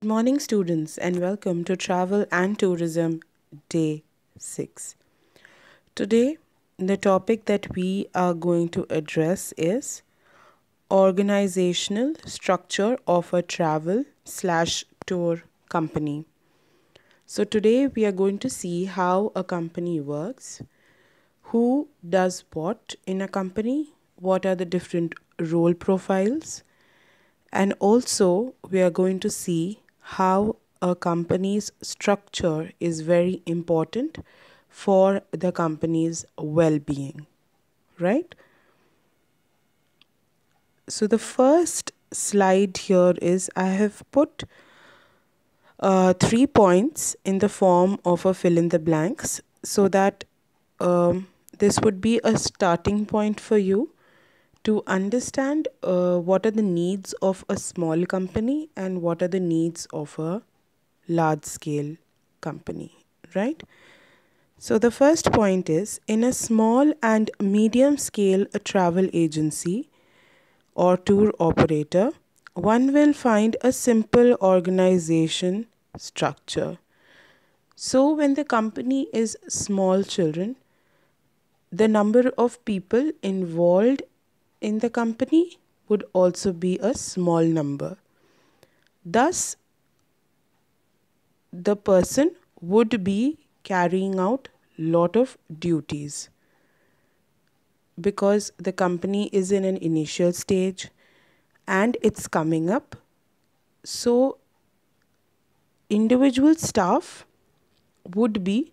Good morning, students, and welcome to Travel and Tourism Day 6. Today, the topic that we are going to address is organizational structure of a travel slash tour company. So, today we are going to see how a company works, who does what in a company, what are the different role profiles, and also, we are going to see how a company's structure is very important for the company's well being, right? So, the first slide here is I have put 3 points in the form of a fill in the blanks so that this would be a starting point for you to understand what are the needs of a small company and what are the needs of a large scale company, right? So, the first point is in a small and medium scale travel agency or tour operator, one will find a simple organization structure. So, when the company is small children, the number of people involved in the company would also be a small number. Thus, the person would be carrying out lot of duties because the company is in an initial stage and it's coming up. So, individual staff would be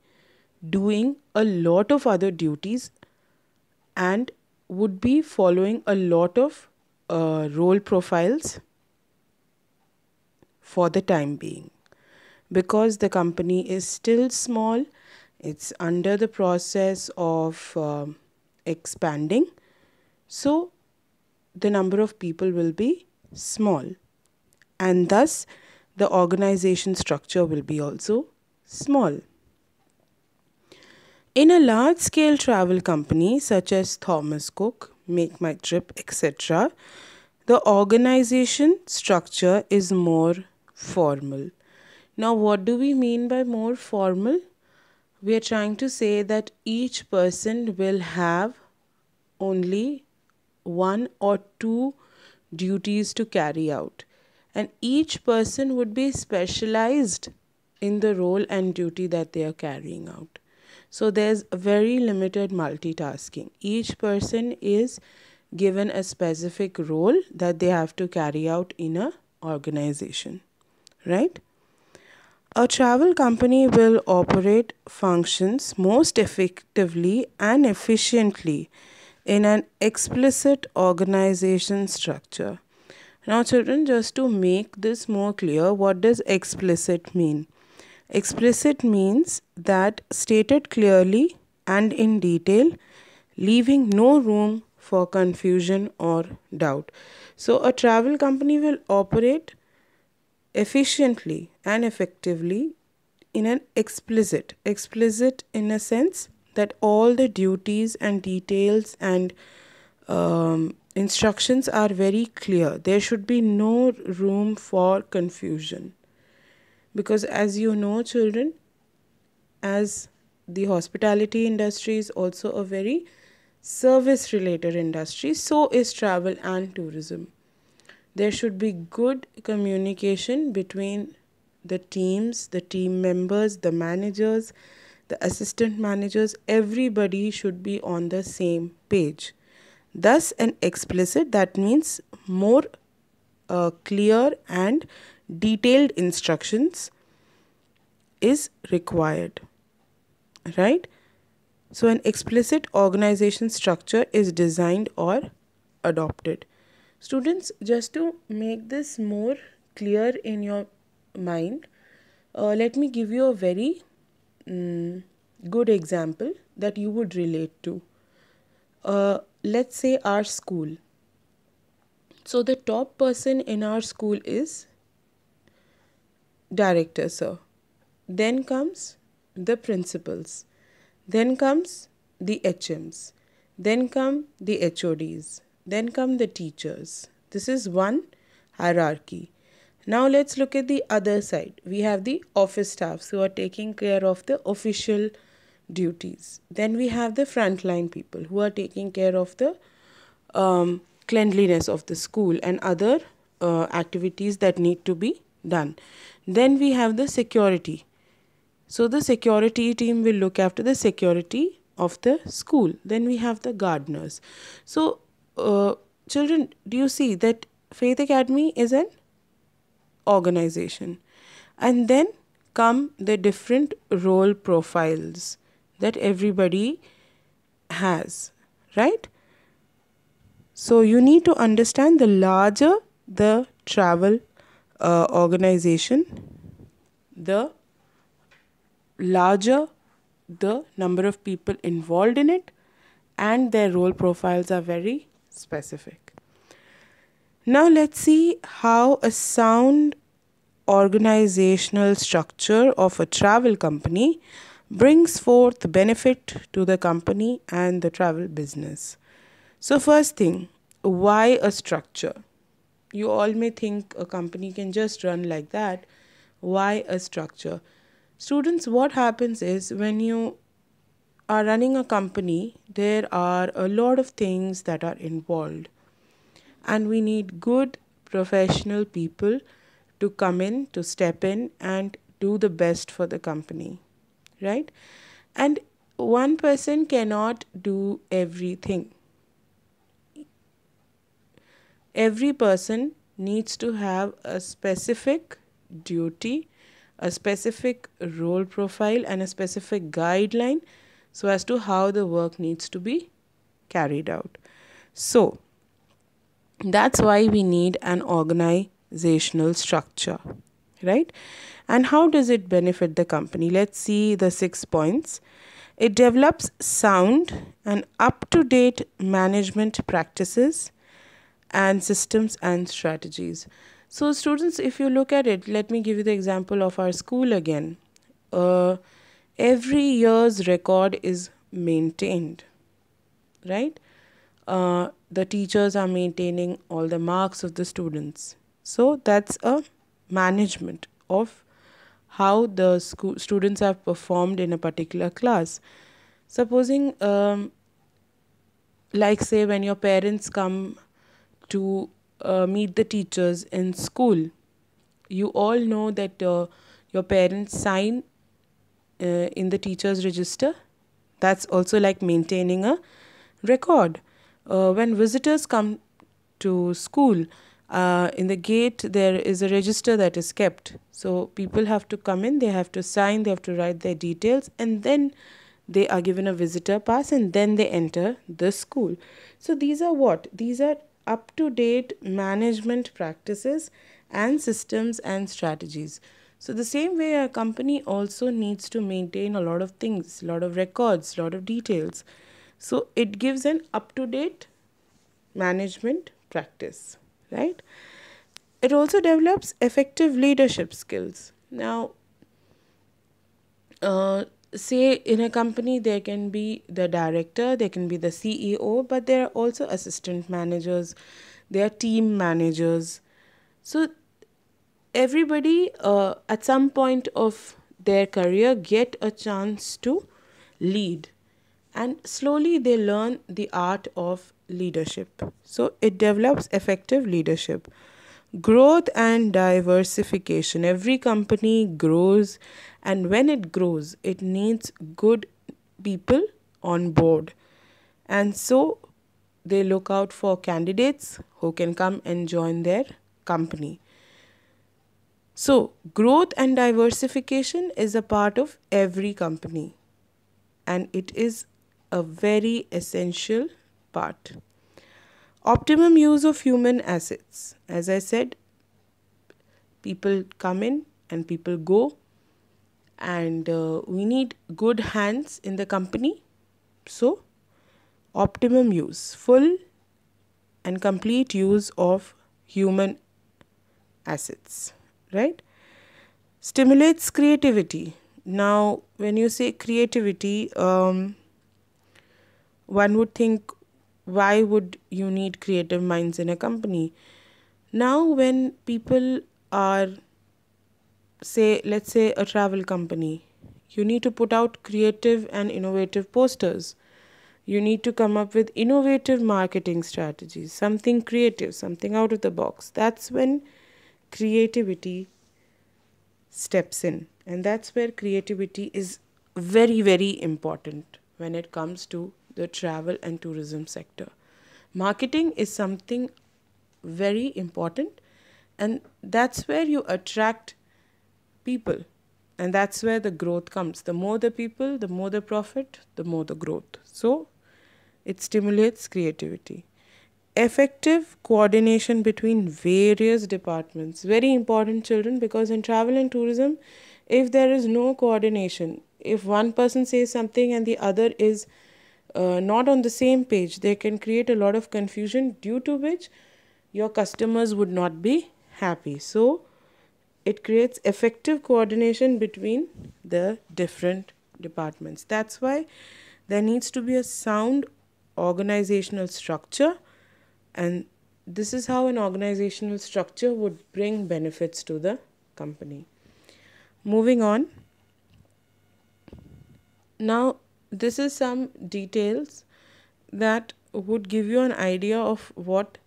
doing a lot of other duties and would be following a lot of role profiles for the time being. Because the company is still small, it's under the process of expanding. So, the number of people will be small, and thus the organization structure will be also small. In a large scale travel company such as Thomas Cook, Make My Trip, etc., the organization structure is more formal. Now, what do we mean by more formal? We are trying to say that each person will have only one or two duties to carry out, and each person would be specialized in the role and duty that they are carrying out. So there's very limited multitasking. Each person is given a specific role that they have to carry out in a organization, right? A travel company will operate functions most effectively and efficiently in an explicit organization structure. Now, children, just to make this more clear, what does explicit mean? Explicit means that stated clearly and in detail, leaving no room for confusion or doubt. So, a travel company will operate efficiently and effectively in an explicit in a sense that all the duties and details and instructions are very clear. There should be no room for confusion because, as you know, children, as the hospitality industry is also a very service related industry, so is travel and tourism. There should be good communication between the teams, the team members, the managers, the assistant managers. Everybody should be on the same page. Thus, an explicit, that means more clear and detailed instructions is required, right? So, an explicit organization structure is designed or adopted. Students, just to make this more clear in your mind, let me give you a very good example that you would relate to. Let's say our school. So, the top person in our school is director, sir. Then comes the principals. Then comes the HMs. Then come the HODs. Then come the teachers. This is one hierarchy. Now let's look at the other side. We have the office staffs who are taking care of the official duties. Then we have the frontline people who are taking care of the cleanliness of the school and other activities that need to be done. Then we have the security. So the security team will look after the security of the school. Then we have the gardeners. So children, do you see that Faith Academy is an organization? And then come the different role profiles that everybody has, right? So you need to understand the larger the travel organization, the larger the number of people involved in it, and their role profiles are very specific. Now let's see how a sound organizational structure of a travel company brings forth benefit to the company and the travel business. So first thing, why a structure? You all may think a company can just run like that. Why a structure? Students, what happens is when you are running a company, there are a lot of things that are involved, and we need good professional people to come in, to step in, and do the best for the company, right? And one person cannot do everything. Every person needs to have a specific duty, a specific role profile, and a specific guideline so as to how the work needs to be carried out. So that's why we need an organizational structure, right? And how does it benefit the company? Let's see the 6 points. It develops sound and up-to-date management practices and systems and strategies. So students, if you look at it, let me give you the example of our school again. Every year's record is maintained, right? The teachers are maintaining all the marks of the students. So that's a management of how the students have performed in a particular class. Supposing, like say when your parents come to meet the teachers in school, you all know that your parents sign in the teacher's register. That's also like maintaining a record. When visitors come to school, in the gate there is a register that is kept. So people have to come in, they have to sign, they have to write their details, and then they are given a visitor pass, and then they enter the school. So these are what? These are up-to-date management practices and systems and strategies. So the same way a company also needs to maintain a lot of things, a lot of records, a lot of details. So it gives an up-to-date management practice, right? It also develops effective leadership skills. Now, say in a company there can be the director, there can be the CEO, but there are also assistant managers, there are team managers. So everybody at some point of their career get a chance to lead, and slowly they learn the art of leadership. So it develops effective leadership. Growth and diversification. Every company grows, and when it grows, it needs good people on board. And so they look out for candidates who can come and join their company. So growth and diversification is a part of every company, and it is a very essential part. Optimum use of human assets. As I said, people come in and people go, and we need good hands in the company. So optimum use, full and complete use of human assets, right? Stimulates creativity. Now when you say creativity, one would think, why would you need creative minds in a company? Now when people are, say, let's say a travel company, you need to put out creative and innovative posters. You need to come up with innovative marketing strategies, something creative, something out of the box. That's when creativity steps in. And that's where creativity is very, very important when it comes to the travel and tourism sector. Marketing is something very important, and that's where you attract people, and that's where the growth comes. The more the people, the more the profit, the more the growth. So it stimulates creativity. Effective coordination between various departments, very important, children, because in travel and tourism, if there is no coordination, if one person says something and the other is not on the same page, they can create a lot of confusion, due to which your customers would not be happy. So it creates effective coordination between the different departments. That's why there needs to be a sound organizational structure, and this is how an organizational structure would bring benefits to the company. Moving on. Now, this is some details that would give you an idea of what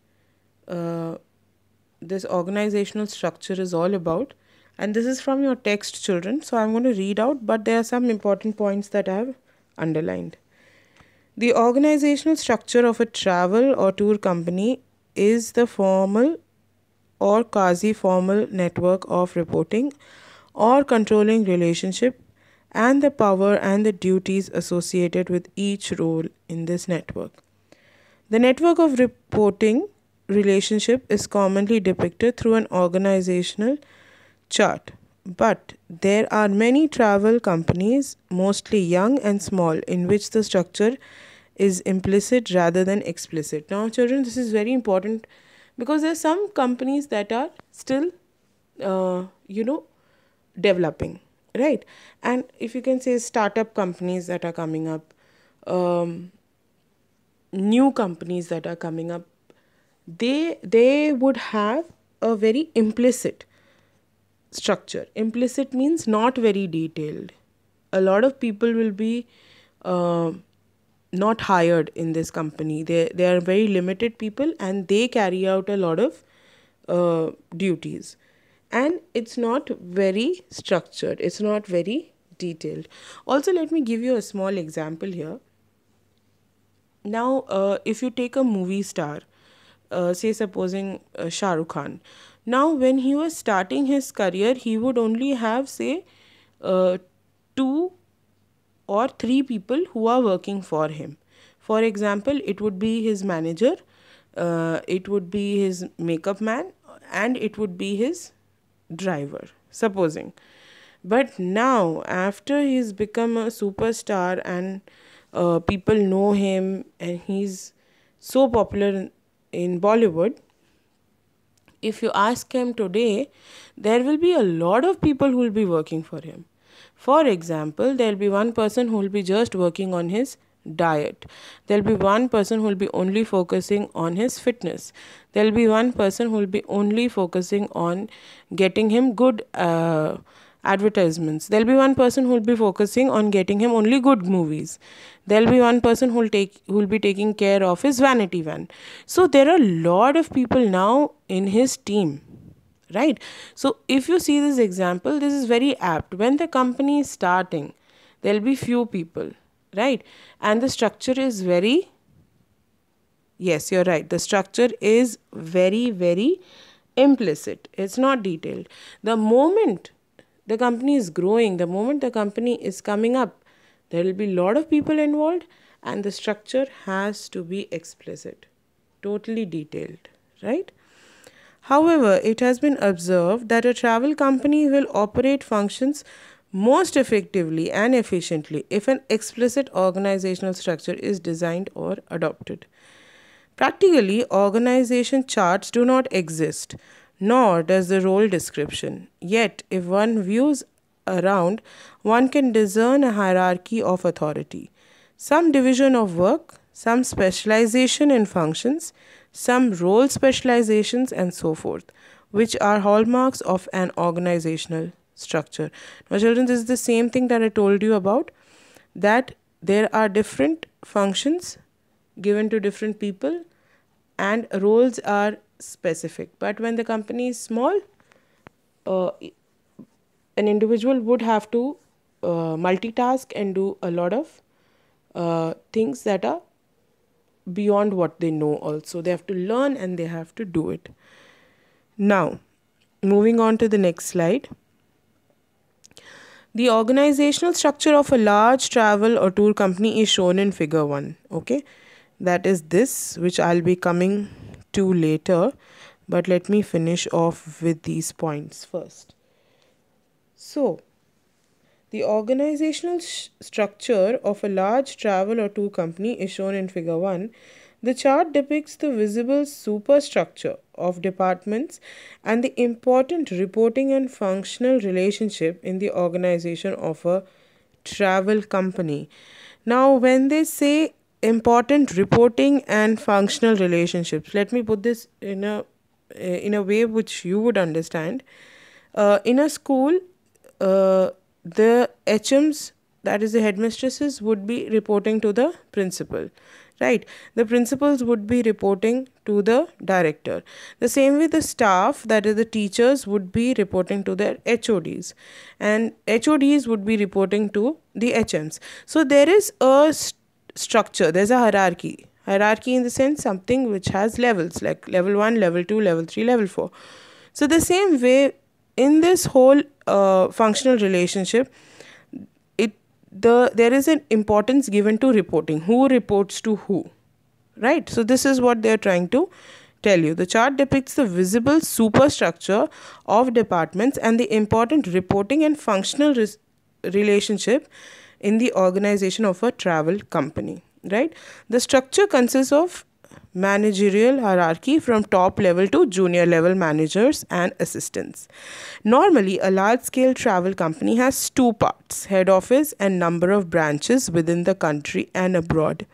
this organizational structure is all about. And this is from your text, children. So I'm going to read out, but there are some important points that I have underlined. The organizational structure of a travel or tour company is the formal or quasi-formal network of reporting or controlling relationship, and the power and the duties associated with each role in this network. The network of reporting relationship is commonly depicted through an organizational chart, but there are many travel companies, mostly young and small, in which the structure is implicit rather than explicit. Now, children, this is very important because there are some companies that are still, developing, right? And if you can say startup companies that are coming up, new companies that are coming up, they would have a very implicit structure. Implicit means not very detailed. A lot of people will be not hired in this company. They are very limited people, and they carry out a lot of duties, and it's not very structured, it's not very detailed. Also, let me give you a small example here. Now, if you take a movie star, say supposing Shah Rukh Khan. Now, when he was starting his career, he would only have, say, 2 or 3 people who are working for him. For example, it would be his manager, it would be his makeup man, and it would be his driver, supposing. But now, after he's become a superstar and people know him and he's so popular in Bollywood, if you ask him today, there will be a lot of people who will be working for him. For example, there will be one person who will be just working on his diet. There will be one person who will be only focusing on his fitness. There will be one person who will be only focusing on getting him good advertisements. There will be one person who will be focusing on getting him only good movies. There will be one person who will be taking care of his vanity van. So there are a lot of people now in his team, right? So if you see this example, this is very apt. When the company is starting, there will be few people, right? And the structure is very, yes, you're right, the structure is very, very implicit. It's not detailed. The moment the company is growing, the moment the company is coming up, there will be a lot of people involved, and the structure has to be explicit, totally detailed, right? However, it has been observed that a travel company will operate functions most effectively and efficiently if an explicit organizational structure is designed or adopted. Practically, organization charts do not exist, nor does the role description. Yet, if one views around, one can discern a hierarchy of authority, some division of work, some specialization in functions, some role specializations, and so forth. which are hallmarks of an organizational structure. Now, children, this is the same thing that I told you about, that there are different functions given to different people and roles are specific. But when the company is small, uh, an individual would have to multitask and do a lot of things that are beyond what they know also. They have to learn and they have to do it. Now, moving on to the next slide. The organizational structure of a large travel or tour company is shown in figure 1. Okay, that is this, which I'll be coming to later, but let me finish off with these points first. So, the organizational structure of a large travel or tour company is shown in figure 1. The chart depicts the visible superstructure of departments and the important reporting and functional relationship in the organization of a travel company. Now, when they say important reporting and functional relationships, let me put this in a way which you would understand. In a school, the HMs, that is the headmistresses, would be reporting to the principal, right? The principals would be reporting to the director. The same way the staff, that is the teachers, would be reporting to their HODs, and HODs would be reporting to the HMs. So there is a structure, there's a hierarchy in the sense something which has levels, like level 1, level 2, level 3, level 4. So the same way in this whole functional relationship, there is an importance given to reporting. Who reports to who, right? So this is what they are trying to tell you. The chart depicts the visible superstructure of departments and the important reporting and functional relationship in the organization of a travel company, right? The structure consists of managerial hierarchy from top level to junior level managers and assistants. Normally, a large scale travel company has two parts: head office and number of branches within the country and abroad.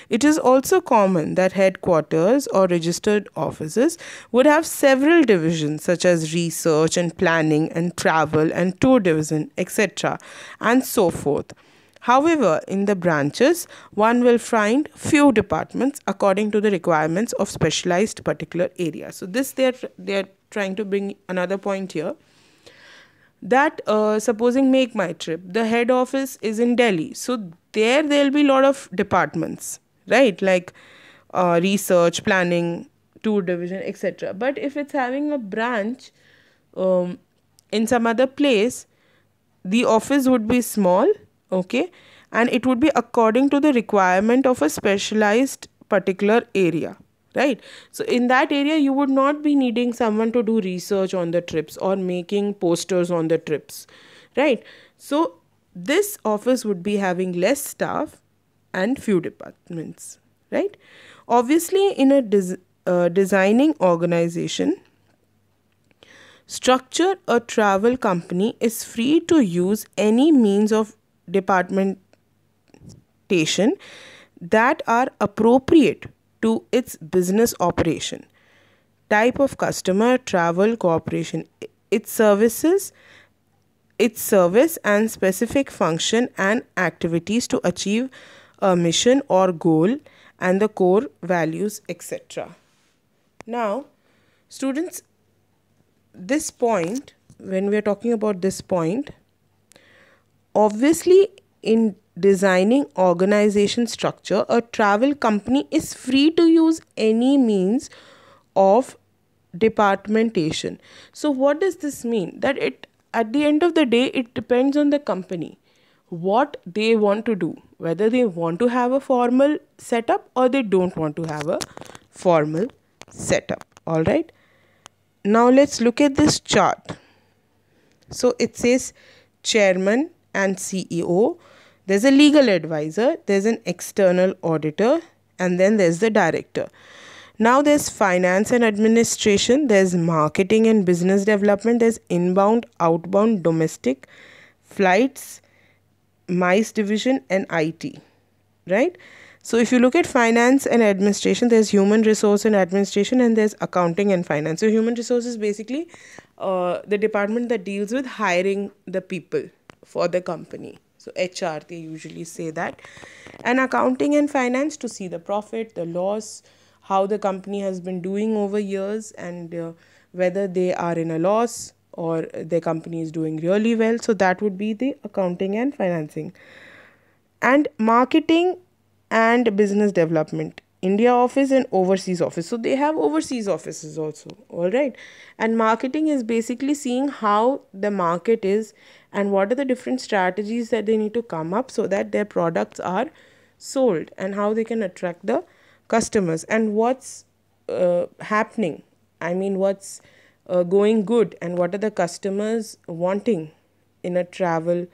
It is also common that headquarters or registered offices would have several divisions such as research and planning and travel and tour division, etc., and so forth. However, in the branches, one will find few departments according to the requirements of specialized particular areas. So this they're trying to bring another point here, that supposing Make My Trip, the head office is in Delhi. So there'll be a lot of departments, right? Like research, planning, tour division, etc. But if it's having a branch in some other place, the office would be small, okay, and it would be according to the requirement of a specialized particular area, right? So in that area you would not be needing someone to do research on the trips or making posters on the trips, right? So this office would be having less staff and few departments, right? Obviously, in a designing organization structure, a travel company is free to use any means of departmentation that are appropriate to its business operation, type of customer, travel cooperation, its services, its service and specific function and activities to achieve a mission or goal and the core values, etc. Now, students, this point, when we are talking about this point, obviously in designing organization structure, a travel company is free to use any means of departmentation. So what does this mean? That it, at the end of the day, it depends on the company what they want to do, whether they want to have a formal setup or they don't want to have a formal setup. All right, now let's look at this chart. So it says chairman and CEO, there's a legal advisor, there's an external auditor, and then there's the director. Now there's finance and administration, there's marketing and business development, there's inbound, outbound, domestic, flights, MICE division, and IT, right? So if you look at finance and administration, there's human resource and administration, and there's accounting and finance. So human resource is basically the department that deals with hiring the people for the company. So HR, they usually say that. And accounting and finance to see the profit, the loss, how the company has been doing over years, and whether they are in a loss or their company is doing really well. So that would be the accounting and financing. And marketing and business development, India office and overseas office. So they have overseas offices also, all right. And marketing is basically seeing how the market is and what are the different strategies that they need to come up so that their products are sold, and how they can attract the customers, and what's happening, I mean what's going good, and what are the customers wanting in a travel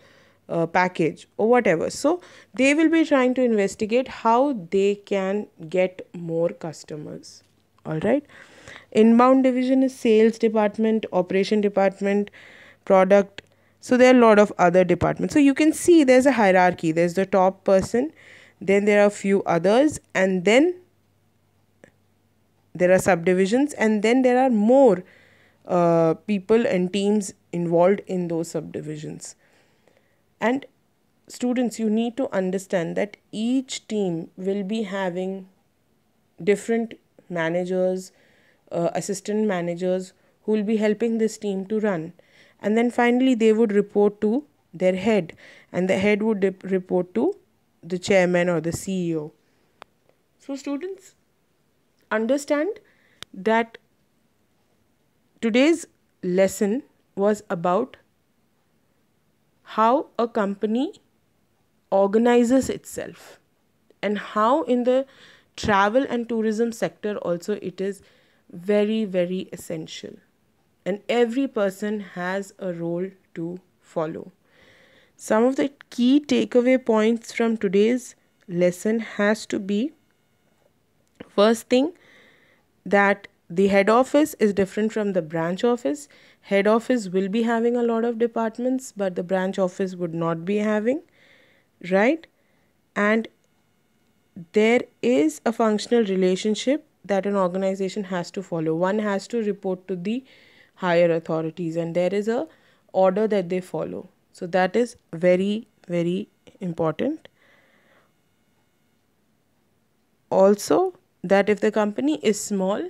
package or whatever. So they will be trying to investigate how they can get more customers. All right. Inbound division is sales department, operation department, product. So there are a lot of other departments. So you can see there's a hierarchy. There's the top person, then there are a few others, and then there are subdivisions, and then there are more people and teams involved in those subdivisions. And students, you need to understand that each team will be having different managers, assistant managers who will be helping this team to run. And then finally, they would report to their head, and the head would report to the chairman or the CEO. So, students, understand that today's lesson was about how a company organizes itself, and how in the travel and tourism sector also it is very, very essential, and every person has a role to follow. Some of the key takeaway points from today's lesson has to be, first thing, that the head office is different from the branch office. Head office will be having a lot of departments, but the branch office would not be having, right? And there is a functional relationship that an organization has to follow. One has to report to the higher authorities, and there is a order that they follow. So that is very, very important. Also, that if the company is small,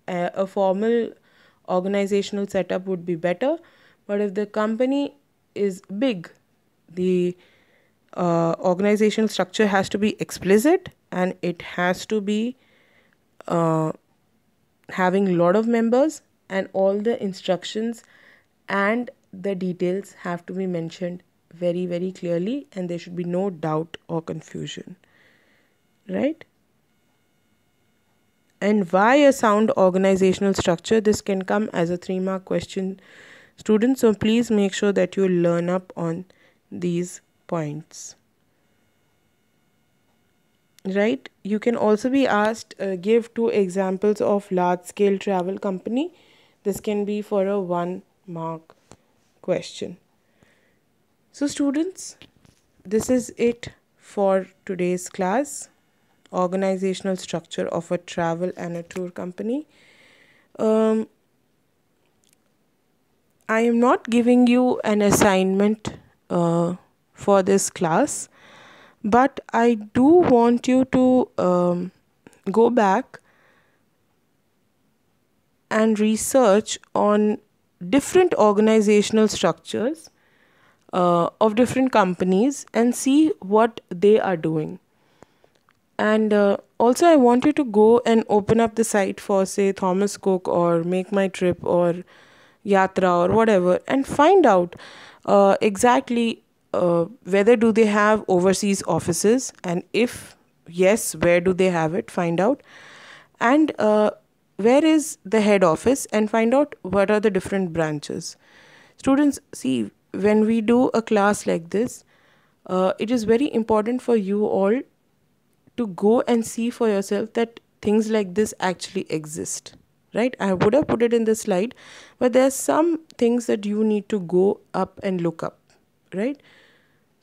a formal organizational setup would be better. But if the company is big, the organizational structure has to be explicit, and it has to be having a lot of members, and all the instructions and the details have to be mentioned very, very clearly, and there should be no doubt or confusion, right? And why a sound organizational structure? This can come as a 3-mark question, students. So please make sure that you learn up on these points. Right? You can also be asked, give 2 examples of large scale travel company. This can be for a 1-mark question. So students, this is it for today's class. Organizational structure of a travel and a tour company. I am not giving you an assignment for this class, but I do want you to go back and research on different organizational structures of different companies and see what they are doing. And also I want you to go and open up the site for, say, Thomas Cook or Make My Trip or Yatra or whatever, and find out exactly whether do they have overseas offices, and if yes, where do they have it, find out. And where is the head office, and find out what are the different branches. Students, see, when we do a class like this, it is very important for you all to go and see for yourself that things like this actually exist, right? I would have put it in the slide, but there are some things that you need to go up and look up, right?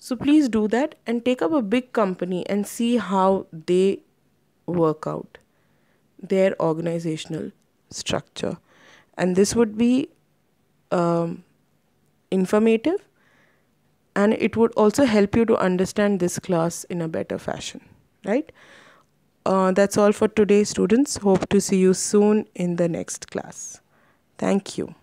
So please do that and take up a big company and see how they work out their organizational structure. And this would be um, informative, and it would also help you to understand this class in a better fashion, right? That's all for today, students. Hope to see you soon in the next class. Thank you.